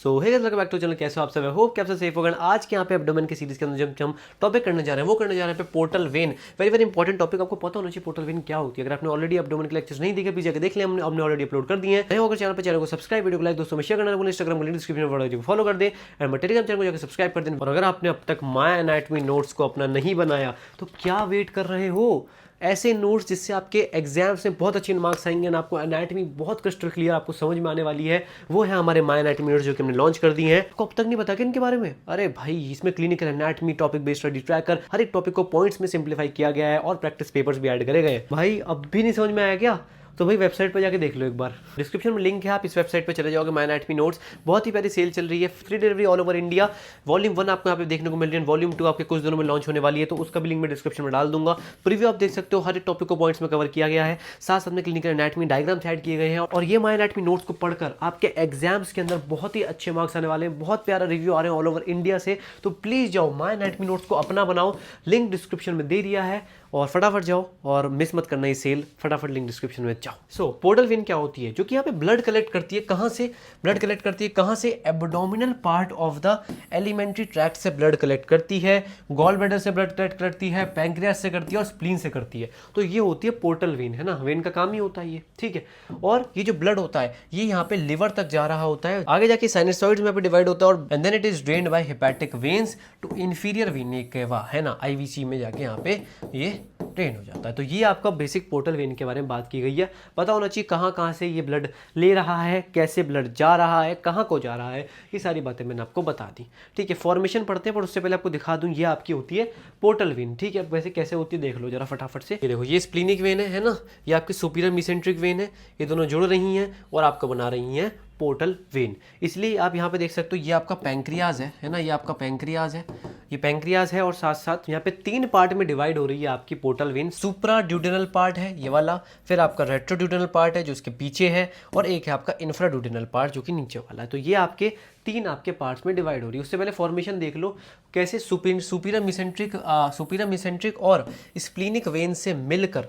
So hey guys, welcome back to channel. कैसे हो आप सब? होप कि आप सब सेफ होगा। आज के यहाँ पे एब्डोमेन की सीरीज के अंदर जब हम टॉपिक करने जा रहे हैं वो करने जा रहे हैं पे portal vein. Very very important topic. आपको पता होना चाहिए पोर्टल वेन क्या होती है। अगर आपने ऑलरेडी एब्डोमेन के लेक्चर्स नहीं देखे, पीछे देख लिया, हमने ऑलरेडी अपलोड कर दिए हैं। नए होकर चैनल को सब्सक्राइब, वीडियो को लाइक, दोस्तों में शेयर करना, इंस्टाग्राम को लिंक डिस्क्रिप्शन में फॉलो कर दे एंड टेलीग्राम चैनल को जाकर सब्सक्राइब कर दें। और अगर आपने अब तक माय एनाटॉमी नोट्स को अपना नहीं बनाया तो क्या वेट कर रहे हो? ऐसे नोट्स जिससे आपके एग्जाम्स में बहुत अच्छे मार्क्स आएंगे और आपको एनाटॉमी बहुत क्रिस्टल क्लियर आपको समझ में आने वाली है, वो है हमारे माय एनाटॉमी नोट्स जो कि हमने लॉन्च कर दिए हैं। आपको अब तक नहीं पता क्या इनके बारे में? अरे भाई, इसमें clinical anatomy, topic based study tracker, हर एक टॉपिक को पॉइंट्स में सिंप्लीफाई किया गया है और प्रैक्टिस पेपर्स भी ऐड करे गए। भाई अब भी नहीं समझ में आया क्या? तो भाई वेबसाइट पर जाके देख लो एक बार, डिस्क्रिप्शन में लिंक है, आप इस वेबसाइट पर चले जाओगे। माय एनाटॉमी नोट्स बहुत ही प्यारी सेल चल रही है, free delivery all over India. Volume 1 आपको यहाँ पे देखने को मिल रही है, वॉल्यूम 2 आपके कुछ दिनों में लॉन्च होने वाली है, तो उसका भी लिंक मैं डिस्क्रिप्शन में डाल दूंगा। प्रीव्यू आप देख सकते हो, हर एक टॉपिक को पॉइंट्स में कवर किया गया है, साथ साथ में क्लिनिकल एनाटॉमी डायग्राम्स ऐड किए गए हैं। और ये माय एनाटॉमी नोट्स को पढ़कर आपके एग्जाम्स के अंदर बहुत ही अच्छे मार्क्स आने वाले हैं, बहुत प्यारा रिव्यू आ रहे हैं ऑल ओवर इंडिया से। तो प्लीज जाओ, माय एनाटॉमी नोट्स को अपना बनाओ, लिंक डिस्क्रिप्शन में दे दिया है और फटाफट जाओ और मिस मत करना ये सेल, फटाफट लिंक डिस्क्रिप्शन में जाओ। सो पोर्टल वेन क्या होती है? जो कि यहाँ पे ब्लड कलेक्ट करती है। कहाँ से ब्लड कलेक्ट करती है? कहाँ से? Abdominal part of the alimentary tract से ब्लड कलेक्ट करती है, गॉल ब्लैडर से ब्लड कलेक्ट करती है, पैंक्रियास से करती है और स्प्लीन से करती है। तो ये होती है पोर्टल वेन, है ना। वेन का काम ही होता है ये, ठीक है। और ये जो ब्लड होता है ये यहाँ पे लिवर तक जा रहा होता है, आगे जाके साइनसॉइड्स में डिवाइड होता है और and then it is drained by hepatic veins to inferior vena cava, है ना। आईवीसी में जाके यहाँ पे ये ड्रेन हो जाता है। तो ये आपका बेसिक पोर्टल वेन के बारे में बात की गई है। पता होना चाहिए कहाँ कहाँ से ये ब्लड ले रहा है, कैसे ब्लड जा रहा है, कहाँ को जा रहा है, ये सारी बातें मैंने आपको बता दी, ठीक है। फॉर्मेशन पढ़ते हैं पर उससे पहले आपको दिखा दूं, ये आपकी होती है पोर्टल वेन, ठीक है। वैसे कैसे होती है देख लो जरा फटाफट से। ये देखो, ये स्प्लीनिक वेन है ना, ये आपकी सुपीरियर मेसेंट्रिक वेन है, ये दोनों जुड़ रही हैं और आपको बना रही हैं पोर्टल वेन। इसलिए आप यहाँ पे देख सकते हो, ये आपका पैंक्रियाज है ना, ये आपका पैंक्रियाज है, ये पैंक्रियाज है और साथ साथ यहाँ पे 3 पार्ट में डिवाइड हो रही है आपकी पोर्टल वेन। सुप्रा ड्यूडेनल पार्ट है ये वाला, फिर आपका रेट्रोड्यूडेनल पार्ट है जो इसके पीछे है, और एक है आपका इंफ्राड्यूडेनल पार्ट जो कि नीचे वाला है। तो ये आपके 3 आपके पार्ट्स में डिवाइड हो रही है। उससे पहले फॉर्मेशन देख लो कैसे सुपीरियर मेसेंट्रिक और स्प्लीनिक वेन से मिलकर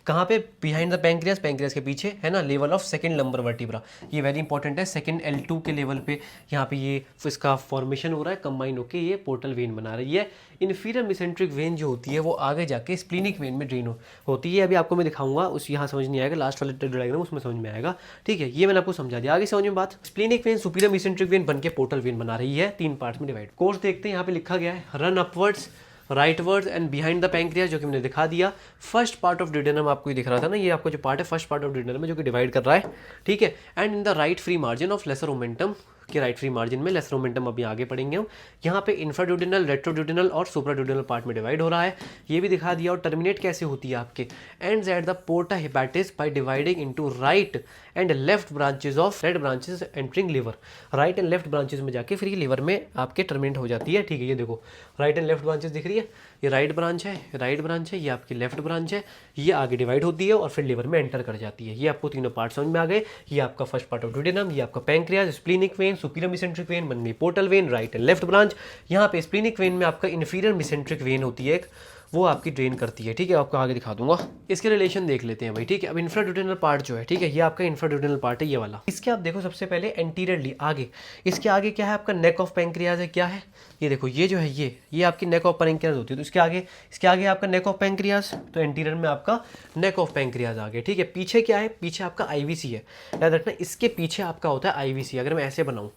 कहाँ पे? बिहाइंड द पैंक्रियास, पैंक्रियास के पीछे, है ना, level of second lumbar vertebra. ये वेरी इंपॉर्टेंट है, सेकंड L2 के लेवल पे यहाँ पे ये इसका फॉर्मेशन हो रहा है, कंबाइन होकर ये पोर्टल वेन बना रही है। इन्फीरियर मेसेंट्रिक वेन जो होती है वो आगे जाके स्प्लीनिक वेन में ड्रेन होती है। अभी आपको मैं दिखाऊंगा, उस यहाँ समझ नहीं आएगा, लास्ट वाले डायग्राम उसमें समझ में आएगा, ठीक है। ये मैंने आपको समझा दिया, आगे समझ में बात। Splenic when superior mesenteric when बनके पोर्टल वेन बना रही है, 3 पार्ट्स में डिवाइड। कोर्स देखते हैं, यहाँ पे लिखा गया है run upwards rightwards and behind the pancreas, जो कि मैंने दिखा दिया। फर्स्ट पार्ट ऑफ ड्यूडेनम आपको ये दिख रहा था ना, ये आपको जो पार्ट है फर्स्ट पार्ट ऑफ ड्यूडेनम है जो कि डिवाइड कर रहा है, ठीक है। And in the right free margin of lesser omentum, के राइट फ्री मार्जिन में लेसर ओमेंटम अभी आगे पढ़ेंगे हम। यहाँ पे इंफ्राड्यूडेनल, रेट्रोड्यूडेनल और सुप्राड्यूडेनल पार्ट में डिवाइड हो रहा है, ये भी दिखा दिया। और टर्मिनेट कैसे होती है आपके ends at the porta hepatis by dividing into right and left branches of red branches entering liver. Right and left branches में जाके फिर ये लिवर में आपके टर्मिनेट हो जाती है, ठीक है। ये देखो राइट एंड लेफ्ट ब्रांचेस दिख रही है, ये राइट ब्रांच है, राइट ब्रांच है, ये आपकी लेफ्ट ब्रांच है, ये आगे डिवाइड होती है और फिर लिवर में एंटर कर जाती है। ये आपको तीनों पार्ट समझ में आ गए। ये आपका फर्स्ट पार्ट ऑफ ड्यूडेनम, ये आपका pancreas, splenic when, superior mesenteric when बन गई portal vein, right and left branch. यहाँ पे स्प्लीनिक वेन में आपका इन्फीरियर मेसेंट्रिक वेन होती है एक, वो आपकी ड्रेन करती है, ठीक है। आपको आगे दिखा दूंगा, इसके रिलेशन देख लेते हैं भाई, ठीक है। अब इंफ्राड्यूडेनल पार्ट जो है, ठीक है, ये आपका इंफ्राड्यूडेनल पार्ट है, ये वाला। इसके आप देखो सबसे पहले एंटीरियरली आगे, इसके आगे क्या है आपका? नेक ऑफ पैंक्रियाज है, क्या है? ये देखो, ये जो है ये आपकी नेक ऑफ पैंक्रियाज होती है। तो इसके आगे आपका नेक ऑफ पैंक्रियाज, तो एंटीरियर में आपका नेक ऑफ पैंक्रियाज आगे, ठीक है। पीछे क्या है? पीछे आपका आईवीसी है, याद रखना। इसके पीछे आपका होता है आईवीसी। अगर मैं ऐसे बनाऊं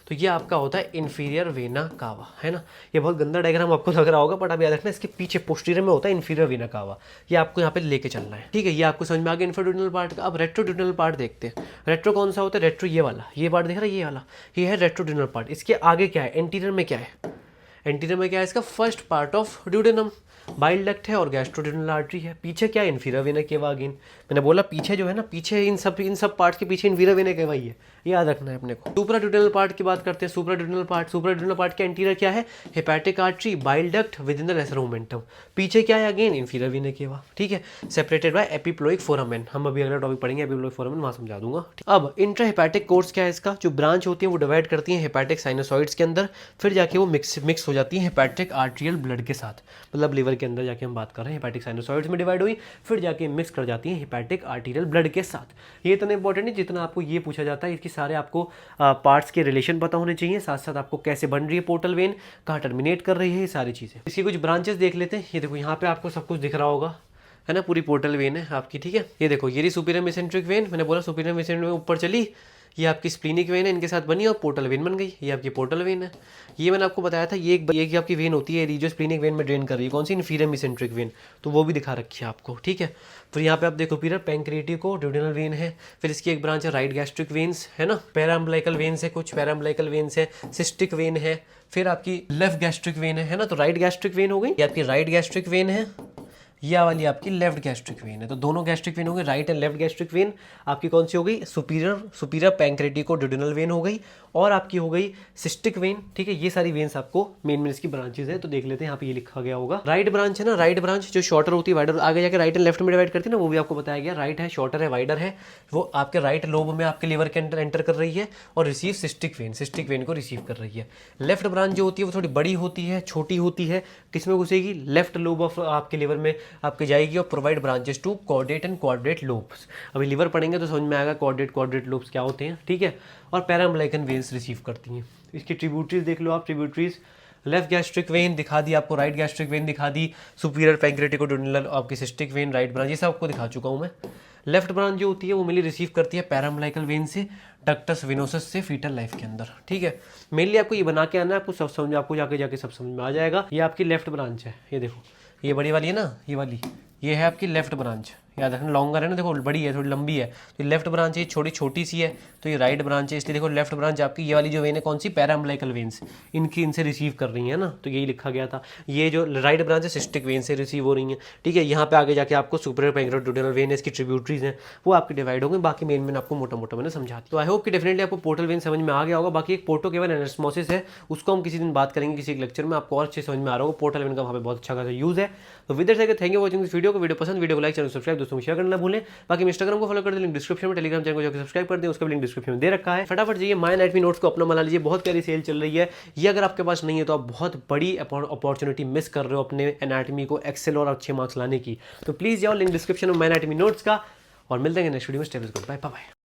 तो ये आपका होता है इन्फीरियर वेना कावा, है ना। ये बहुत गंदा डायग्राम आपको लग रहा होगा, बट आप याद रखना इसके पीछे पोस्टीरियर में होता है इन्फीरियर वेना कावा। ये आपको यहाँ पे लेके चलना है, ठीक है। ये आपको समझ में आ गया इंफ्राड्यूडेनल पार्ट का। अब रेट्रोड्यूडेनल पार्ट देखते हैं। रेट्रो कौन सा होता है? रेट्रो ये वाला, ये पार्ट दिख रहा है, ये वाला, ये है रेट्रोड्यूडेनल पार्ट। इसके आगे क्या है? एंटीरियर में क्या है? एंटीरियर में क्या है इसका? First part of duodenum, bile duct है और गैस्ट्रोड्यूडेनल आर्टरी है। पीछे क्या है? Inferior vena cava again. मैंने बोला पीछे जो है ना, पीछे इन सब पार्ट्स के पीछे इन्फीरियर वेना केवा ही है, याद रखना है अपने को। सुप्राड्यूडेनल पार्ट की बात करते हैं। सुप्राड्यूडेनल पार्ट के एंटीरियर क्या है? Hepatic artery, bile duct with in the lesser omentum. पीछे क्या है? अगेन इन्फीरियर वेना केवा, ठीक है। Separated by epiploic foramen. हम अभी अगला टॉपिक पढ़ेंगे एपिप्लोइक फोरामेन, वहां समझा दूंगा। अब इंट्रा हेपेटिक कोर्स क्या है इसका? जो ब्रांच होती है वो डिवाइड करती है हेपेटिक साइनोसॉइड्स के अंदर, फिर जाके वो मिक्स हो जाती है हेपेटिक आर्टेरियल ब्लड के साथ, मतलब लिवर के अंदर जाके हम बात कर रहे हैं हेपेटिक साइनोसॉइड्स में डिवाइड हुई, फिर जाके मिक्स कर जाती है हेपेटिक आर्टेरियल ब्लड के साथ। ये इतना इंपॉर्टेंट है जितना आपको ये पूछा जाता है, इसकी सारे आपको पार्ट्स के रिलेशन पता होने चाहिए, साथ साथ आपको कैसे बन रही है पोर्टल वेन, कहाँ टर्मिनेट कर रही है, ये सारी चीज़ें। इसकी कुछ ब्रांचेस देख लेते हैं। ये देखो यहाँ पे आपको सब कुछ दिख रहा होगा, है ना, पूरी पोर्टल वेन है आपकी, ठीक है। ये देखो ये रही सुपीरियर मेसेंट्रिक वेन, मैंने बोला सुपीरियर मेसेंट्रिक वेन ऊपर चली, ये आपकी स्प्लीनिक वेन है, इनके साथ बनी और पोर्टल वेन बन गई, ये आपकी पोर्टल वेन है। ये मैंने आपको बताया था, ये एक आपकी वेन होती है जो स्प्लीनिक वेन में ड्रेन कर रही है, कौन सी, इन्फीरियर मेसेंट्रिक वेन, तो वो भी दिखा रखी है आपको, ठीक है। फिर यहाँ पे आप देखो सुपीरियर पैंक्रेटिको ड्यूडेनल वेन है, फिर इसकी एक ब्रांच है राइट गैस्ट्रिक वेन्स, है ना, पैराम्बलाइकल वेन्स है, कुछ पैराम्बलाइकल वेन्स है, सिस्टिक वेन है, फिर आपकी लेफ्ट गैस्ट्रिक वेन है ना, तो राइट गैस्ट्रिक वेन हो गई, ये आपकी राइट गैस्ट्रिक वेन है, यह वाली आपकी लेफ्ट गैस्ट्रिक वेन है। तो दोनों गैस्ट्रिक वेन हो गई, right and left gastric when आपकी कौन सी हो गई, सुपीरियर पैंक्रेटिको ड्यूडेनल वेन हो गई, और आपकी हो गई सिस्टिक वेन, ठीक है। ये सारी वेन्स आपको मेन इसकी ब्रांचेस है, तो देख लेते हैं, यहाँ पे ये लिखा गया होगा राइट ब्रांच है ना, राइट ब्रांच जो शॉर्टर होती है, वाइडर आगे जाके राइट एंड लेफ्ट में डिवाइड करती है ना, वो भी आपको बताया गया, राइट है, शॉर्टर है, वाइडर है, वो आपके राइट लोब में आपके लिवर के अंदर एंटर कर रही है और रिसीव सिस्टिक वेन को रिसीव कर रही है। लेफ्ट ब्रांच जो होती है वो थोड़ी बड़ी होती है, छोटी होती है, किसमें घुसेगी, लेफ्ट लोब ऑफ आपके लिवर में आपके जाएगी और provide branches to caudate and quadrate lobes. अभी लिवर पढ़ेंगे तो समझ में आएगा क्वाड्रेट लोब्स क्या होते हैं, ठीक है। और पैराम्बलाइकन वेन्स रिसीव करती हैं। इसकी ट्रिब्यूटरीज देख लो आप, ट्रिब्यूटरीज लेफ्ट गैस्ट्रिक वेन दिखा दी आपको, राइट गैस्ट्रिक वेन दिखा दी, सुपीरियर पैंक्रेटिको ड्यूडेनल आपकी सिस्टिक वेन, राइट ब्रांच, ये सब आपको दिखा चुका हूँ मैं। लेफ्ट ब्रांच जो होती है वो मेनली रिसीव करती है पैराम्बलाइकल वेन से, डक्टस वेनोसस से फीटल लाइफ के अंदर, ठीक है। मेनली आपको ये बना के आना है, आपको सब समझ, आपको जाके सब समझ में आ जाएगा। ये आपकी लेफ्ट ब्रांच है, ये देखो ये बड़ी वाली है ना, ये वाली, ये है आपकी लेफ्ट ब्रांच, याद रखना, लॉन्गर है ना, देखो बड़ी है, थोड़ी लंबी है, तो ये लेफ्ट ब्रांच है, छोटी सी है, तो ये राइट ब्रांच है, इसलिए देखो लेफ्ट ब्रांच आपकी ये वाली जो वेन है कौन सी, पैराम्बलाइकल वेन्स, इनसे रिसीव कर रही है ना, तो यही लिखा गया था। ये जो राइट ब्रांच है सिस्टिक वेन से रिसीव हो रही है, ठीक है। यहाँ पे आगे जाके आपको सुपीरियर पैंक्रेटिको ड्यूडेनल वेन है, इसकी ट्रिब्यूटरीज हैं, वो आपकी डिवाइड होंगे, बाकी मेन आपको मोटा मैंने समझा दी। तो आई होप कि डेफिनेटली आपको पोर्टल वेन समझ में आ गया होगा। बाकी एक पोर्टोकेवल एनास्मोसिस है, उसको हम किसी दिन बात करेंगे किसी एक लेक्चर में, आपको और अच्छे समझ में आ रहा होगा। पोर्टल वेन का वहाँ पे बहुत अच्छा खासा यूज है। तो with that thank you for watching this video पसंद, वीडियो को लाइक, चैनल सब्सक्राइब, दोस्तों को शेयर करना भूलें। बाकी इंस्टाग्राम को फॉलो कर दें, लिंक डिस्क्रिप्शन में, टेलीग्राम चैनल को जाकर सब्सक्राइब कर दें, उसका भी लिंक डिस्क्रिप्शन में दे रखा है। फटाफट जाइए माय एनाटॉमी नोट्स को अपना बना लीजिए, बहुत प्यारी सेल चल रही है। ये अगर आपके पास नहीं है तो आप बहुत बड़ी अपॉर्चुनिटी मिस कर रहे हो अपने एनाटॉमी को एक्सेल और अच्छे मार्क्स लाने की। तो प्लीज़ जाओ, लिंक डिस्क्रिप्शन में माय एनाटॉमी नोट्स का, और मिलते हैं नेक्स्ट वीडियो में। Stay with good bye bye.